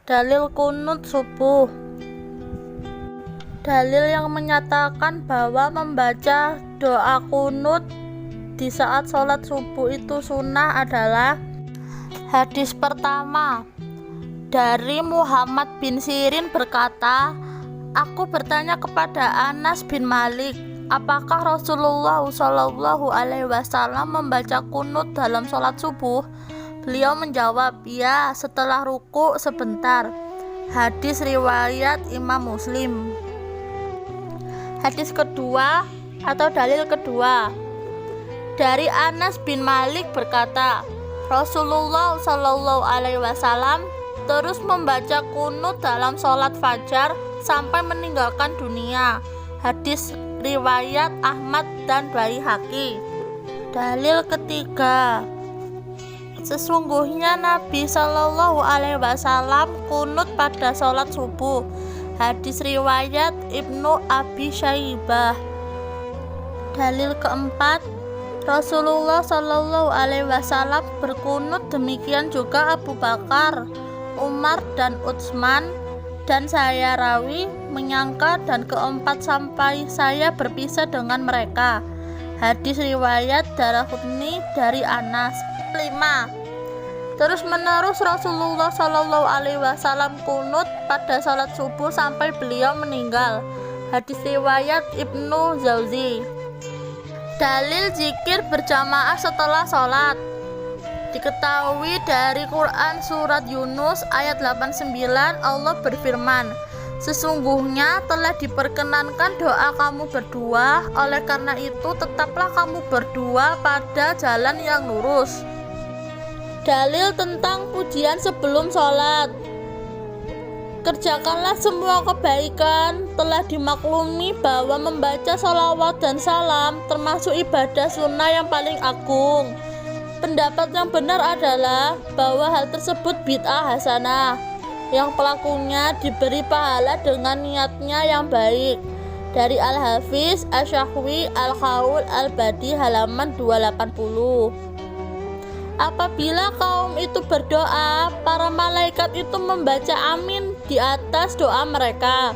Dalil kunut subuh. Dalil yang menyatakan bahwa membaca doa kunut di saat sholat subuh itu sunnah adalah hadis pertama dari Muhammad bin Sirin berkata, aku bertanya kepada Anas bin Malik, apakah Rasulullah Shallallahu Alaihi Wasallam membaca kunut dalam sholat subuh? Beliau menjawab, ya, setelah ruku sebentar. Hadis riwayat Imam Muslim. Hadis kedua atau dalil kedua dari Anas bin Malik berkata, Rasulullah Shallallahu Alaihi Wasallam terus membaca kunut dalam sholat fajar sampai meninggalkan dunia. Hadis riwayat Ahmad dan Baihaqi. Dalil ketiga, sesungguhnya Nabi Shallallahu Alaihi Wasallam kunut pada sholat subuh. Hadis riwayat Ibnu Abi Syaibah. Dalil keempat, Rasulullah Shallallahu Alaihi Wasallam berkunut, demikian juga Abu Bakar, Umar dan Utsman, dan saya rawi menyangka dan keempat sampai saya berpisah dengan mereka. Hadis riwayat Daraqutni dari Anas. 5. Terus menerus Rasulullah Shallallahu Alaihi Wasallam kunut pada salat subuh sampai beliau meninggal. Hadis riwayat Ibnu Jauzi. Dalil zikir berjamaah setelah sholat. Diketahui dari Quran surat Yunus ayat 89, Allah berfirman, sesungguhnya telah diperkenankan doa kamu berdua, oleh karena itu tetaplah kamu berdua pada jalan yang lurus. Dalil tentang pujian sebelum sholat. Kerjakanlah semua kebaikan. Telah dimaklumi bahwa membaca sholawat dan salam termasuk ibadah sunnah yang paling agung. Pendapat yang benar adalah bahwa hal tersebut bid'ah hasanah, yang pelakunya diberi pahala dengan niatnya yang baik. Dari Al-Hafiz Asy-Syahwi Al-Qaul Al-Badi halaman 280. Apabila kaum itu berdoa, para malaikat itu membaca amin di atas doa mereka.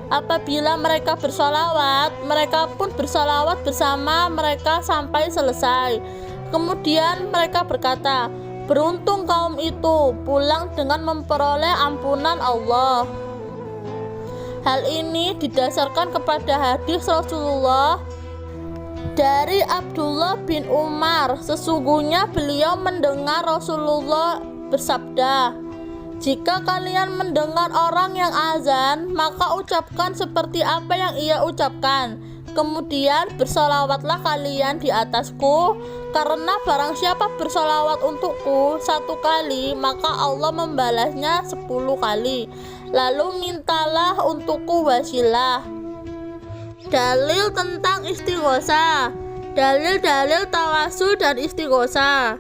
Apabila mereka bersolawat, mereka pun bersolawat bersama mereka sampai selesai. Kemudian mereka berkata, beruntung kaum itu pulang dengan memperoleh ampunan Allah. Hal ini didasarkan kepada hadis Rasulullah dari Abdullah bin Umar, sesungguhnya beliau mendengar Rasulullah bersabda, jika kalian mendengar orang yang azan, maka ucapkan seperti apa yang ia ucapkan. Kemudian bersolawatlah kalian di atasku, karena barang siapa bersolawat untukku 1 kali, maka Allah membalasnya 10 kali. Lalu mintalah untukku wasilah. Dalil tentang istighosah. Dalil-dalil tawasul dan istighosah.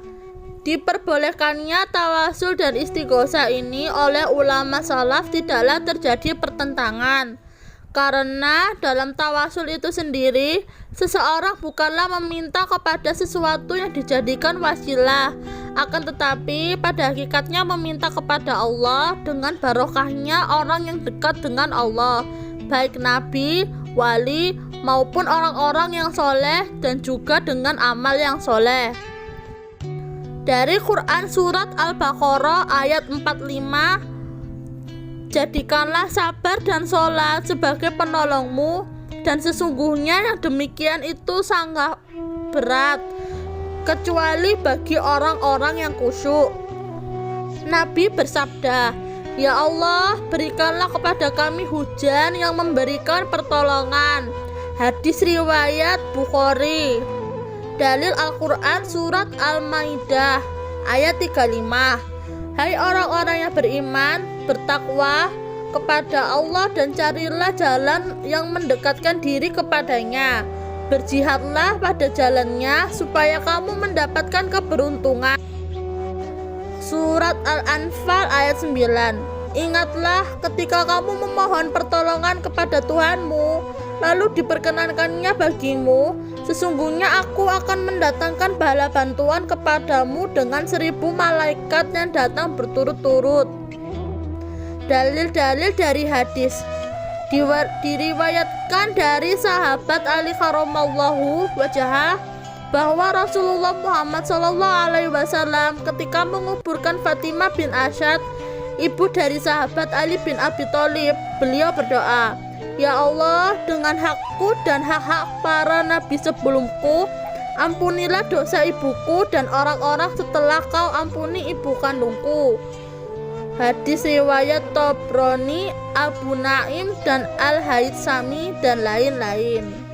Diperbolehkannya tawasul dan istighosah ini oleh ulama salaf tidaklah terjadi pertentangan, karena dalam tawasul itu sendiri seseorang bukanlah meminta kepada sesuatu yang dijadikan wasilah, akan tetapi pada hakikatnya meminta kepada Allah dengan barokahnya orang yang dekat dengan Allah, baik nabi, wali, maupun orang-orang yang soleh, dan juga dengan amal yang soleh. Dari Quran surat Al-Baqarah ayat 45, jadikanlah sabar dan sholat sebagai penolongmu, dan sesungguhnya yang demikian itu sangat berat, kecuali bagi orang-orang yang khusyuk. Nabi bersabda, ya Allah, berikanlah kepada kami hujan yang memberikan pertolongan. Hadis riwayat Bukhari. Dalil Al-Quran surat Al-Maidah ayat 35. Hai orang-orang yang beriman, bertakwa kepada Allah dan carilah jalan yang mendekatkan diri kepadanya. Berjihadlah pada jalannya supaya kamu mendapatkan keberuntungan. Surat Al-Anfal ayat 9. Ingatlah ketika kamu memohon pertolongan kepada Tuhanmu, lalu diperkenankannya bagimu, sesungguhnya aku akan mendatangkan bala bantuan kepadamu dengan 1000 malaikat yang datang berturut-turut. Dalil-dalil dari hadis diriwayatkan dari sahabat Ali karamallahu wajhah bahwa Rasulullah Muhammad SAW ketika menguburkan Fatimah bin Asyad, ibu dari sahabat Ali bin Abi Thalib, beliau berdoa, "Ya Allah, dengan hakku dan hak-hak para nabi sebelumku, ampunilah dosa ibuku dan orang-orang setelah kau ampuni ibu kandungku." Hadis riwayat Tobroni, Abu Naim, dan Al-Haythami dan lain-lain.